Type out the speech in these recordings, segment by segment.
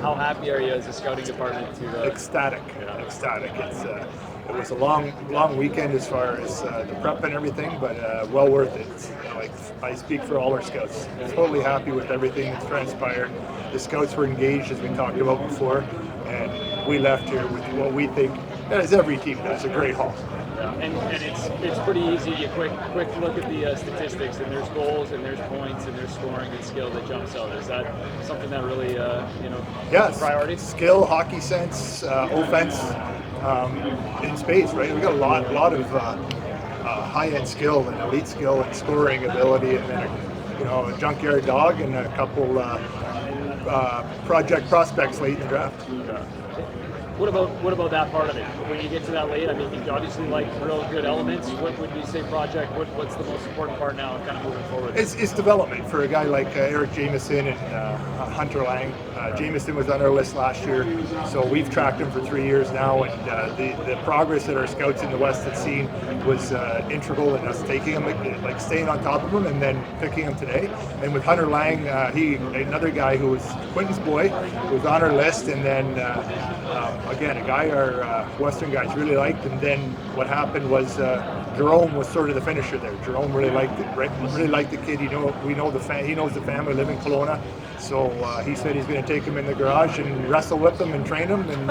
How happy are you as a scouting department to? Ecstatic. It was a long weekend as far as the prep and everything, but well worth it. Like I speak for all our scouts. Totally happy with everything that's transpired. The scouts were engaged, as we talked about before, and we left here with what we think, as every team does, a great haul. And it's pretty easy. You quick look at the statistics, and there's goals, and there's points, and there's scoring and skill that jumps out. Is that something that really is a priority? Skill, hockey sense, offense, in space. Right, we got a lot of high-end skill and elite skill and scoring ability, and then a junkyard dog and a couple project prospects late in the draft. What about that part of it? When you get to that late, I mean, you obviously like real good elements. What would you say project? What's the most important part now, kind of moving forward? It's development for a guy like Eric Jamieson and Hunter Lang. Jamieson was on our list last year, so we've tracked him for 3 years now, and the progress that our scouts in the West had seen was integral in us taking him, like staying on top of him, and then picking him today. And with Hunter Lang, another guy who was Quinton's boy, was on our list, and then. Again, a guy our Western guys really liked, and then what happened was Jerome was sort of the finisher there. Jerome really liked the kid. He knows the family live in Kelowna, so he said he's going to take him in the garage and wrestle with him and train him, and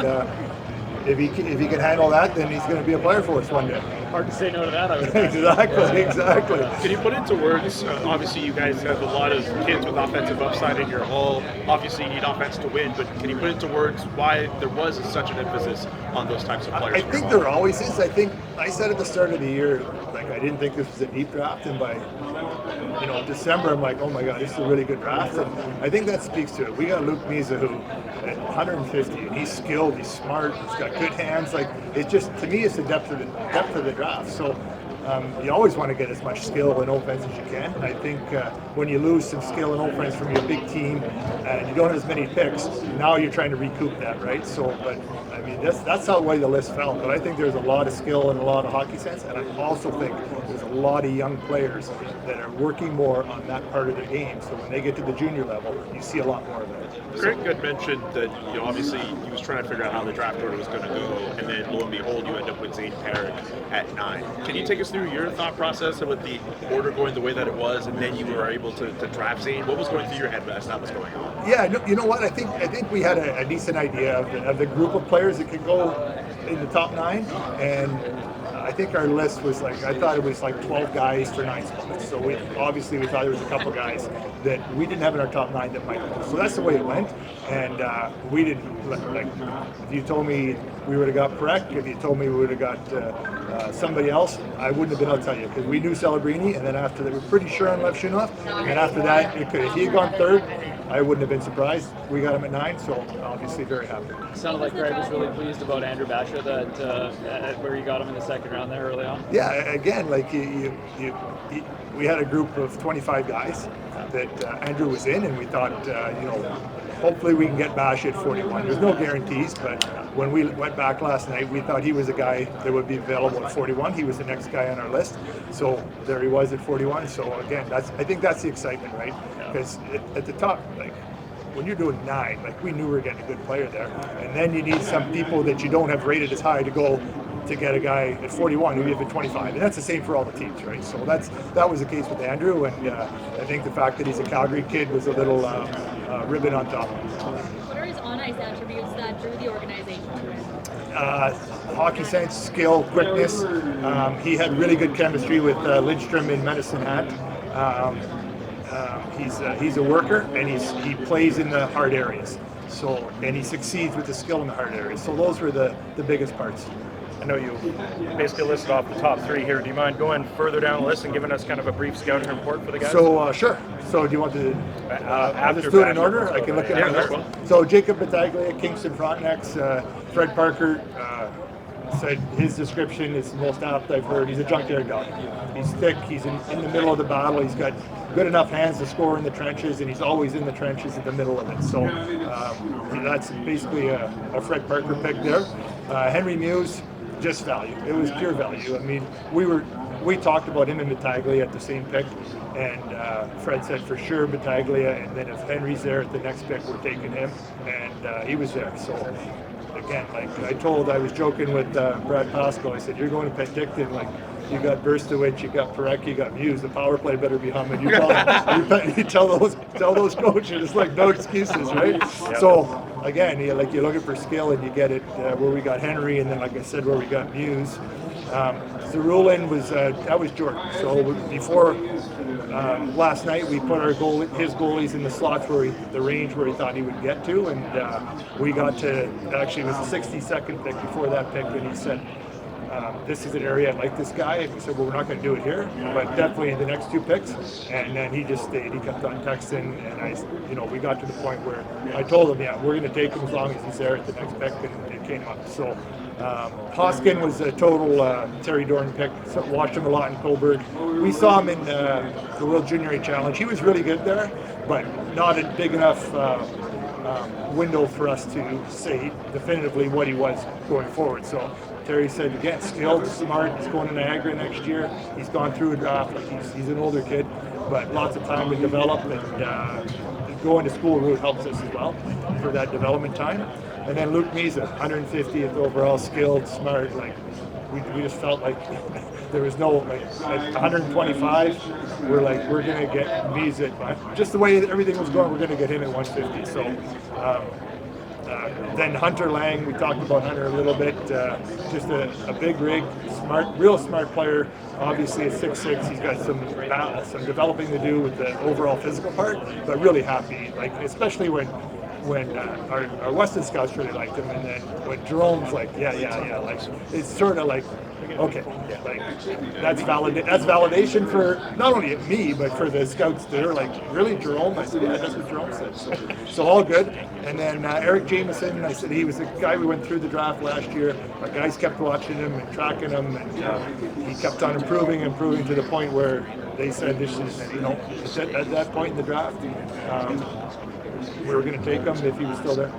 if he can handle that, then he's going to be a player for us one day. Hard to say no to that, I would Exactly. Can you put into words, obviously you guys have a lot of kids with offensive upside in your hall. Obviously you need offense to win, but can you put into words why there was such an emphasis on those types of players? I think there always is. I think I said at the start of the year, like I didn't think this was a deep draft, and by December I'm like, oh my God, this is a really good draft. And I think that speaks to it. We got Luke Misa who at 150, and he's skilled, he's smart, he's got good hands. Like it just, to me, it's the depth of the draft. So you always want to get as much skill and offense as you can. I think when you lose some skill and offense from your big team and you don't have as many picks, now you're trying to recoup that, right? So, but I mean, that's how the way the list fell. But I think there's a lot of skill and a lot of hockey sense, and I also think there's a lot of young players that are working more on that part of their game. So when they get to the junior level, you see a lot more of that. Greg had mentioned that obviously he was trying to figure out how the draft order was going to go, and then lo and behold, you end up with Zane Perrick at 9. Can you take us through your thought process with the order going the way that it was, and then you were able to draft Zane? What was going through your head as that was going on? Yeah, you know what? I think we had a decent idea of the group of players that could go in the top 9, and I think our list was I thought it was 12 guys for 9 spots. So we thought there was a couple guys that we didn't have in our top 9 that might go. So that's the way it went. And we didn't, if you told me we would have got Perek, if you told me we would have got somebody else, I wouldn't have been able to tell you, because we knew Celebrini, and then after that, we're pretty sure on Levshunov. And after that, if he had gone 3rd, I wouldn't have been surprised. We got him at 9, so obviously very happy. It sounded like Greg was really pleased about Andrew Basha, that where you got him in the 2nd round there early on. Yeah, again, we had a group of 25 guys that Andrew was in, and we thought, hopefully we can get Basha at 41. There's no guarantees, but when we went back last night, we thought he was a guy that would be available at 41. He was the next guy on our list, so there he was at 41. So again, I think that's the excitement, right? Because at the top, when you're doing 9, we knew we were getting a good player there, and then you need some people that you don't have rated as high to go to get a guy at 41 who you have at 25, and that's the same for all the teams, right? So that was the case with Andrew, and I think the fact that he's a Calgary kid was a little ribbon on top. What are his on-ice attributes that drew the organization to him? Hockey sense, skill, quickness. He had really good chemistry with Lidstrom in Medicine Hat. He's a worker, and he plays in the hard areas. So, and he succeeds with the skill in the hard areas. So those were the biggest parts. I know you basically listed off the top 3 here. Do you mind going further down the list and giving us kind of a brief scouting report for the guys? So, sure. So do you want to let's do it in order? I can look at it. So Jacob Battaglia, Kingston Frontenacs, Fred Parker, said his description is the most apt I've heard. He's a junkyard dog. He's thick. He's in the middle of the battle. He's got good enough hands to score in the trenches, and he's always in the trenches at the middle of it. So that's basically a Fred Parker pick there. Henry Muse, just value. It was pure value. I mean, we we talked about him and Battaglia at the same pick, and Fred said for sure Battaglia, and then if Henry's there at the next pick, we're taking him, and he was there. So again, like I was joking with Brad Pascal. I said, you're going to Penticton, like you got Burstowicz, you got Parecki, you got Muse. The power play better be humming. You tell those coaches, it's like no excuses, right? Yep. So again, you're looking for skill, and you get it where we got Henry, and then like I said, where we got Muse. Zarulin was that was Jordan. So before last night, we put his goalies in the slots the range where he thought he would get to, and we got to actually it was the 62nd pick before that pick, and he said, this is an area I like this guy. And we said, well, we're not going to do it here, but definitely the next two picks. And then he just stayed. He kept on texting, and we got to the point where I told him, yeah, we're going to take him as long as he's there at the next pick, and it came up. So Hoskin was a total Terry Dorn pick. So watched him a lot in Coburg. We saw him in the World Junior A Challenge. He was really good there, but not a big enough window for us to say definitively what he was going forward. So Terry said, again, skilled, smart. He's going to Niagara next year. He's gone through a draft. Like he's an older kid, but lots of time to develop, and going to school really helps us as well for that development time. And then Luke Misa, 150th overall, skilled, smart. Like we just felt like there was no at 125. We're gonna get Misa. Just the way everything was going, we're gonna get him at 150. So. Then Hunter Lang, we talked about Hunter a little bit, just a big rig, real smart player. Obviously at 6'6", he's got some developing to do with the overall physical part, but really happy, especially when our Weston scouts really liked him, and then when Jerome's like, yeah, it's sort of like, okay, that's validation for not only me, but for the scouts that are like, really, Jerome? I said, yeah, that's what Jerome said. So all good. And then Eric Jameson, I said he was the guy we went through the draft last year. Our guys kept watching him and tracking him, and he kept on improving to the point where they said this is, at that point in the draft, we were going to take him if he was still there.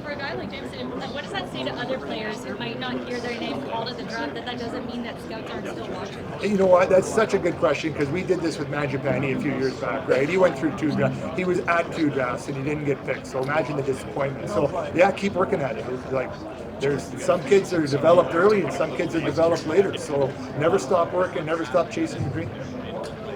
For a guy like Jameson, what does that say to other players who might not hear their name called at the draft, that doesn't mean that scouts aren't still watching? You know what? That's such a good question, because we did this with Mangiapane a few years back, right? He went through 2 drafts. He was at 2 drafts, and he didn't get picked. So imagine the disappointment. So, yeah, keep working at it. There's some kids that are developed early, and some kids are developed later. So never stop working, never stop chasing your dream.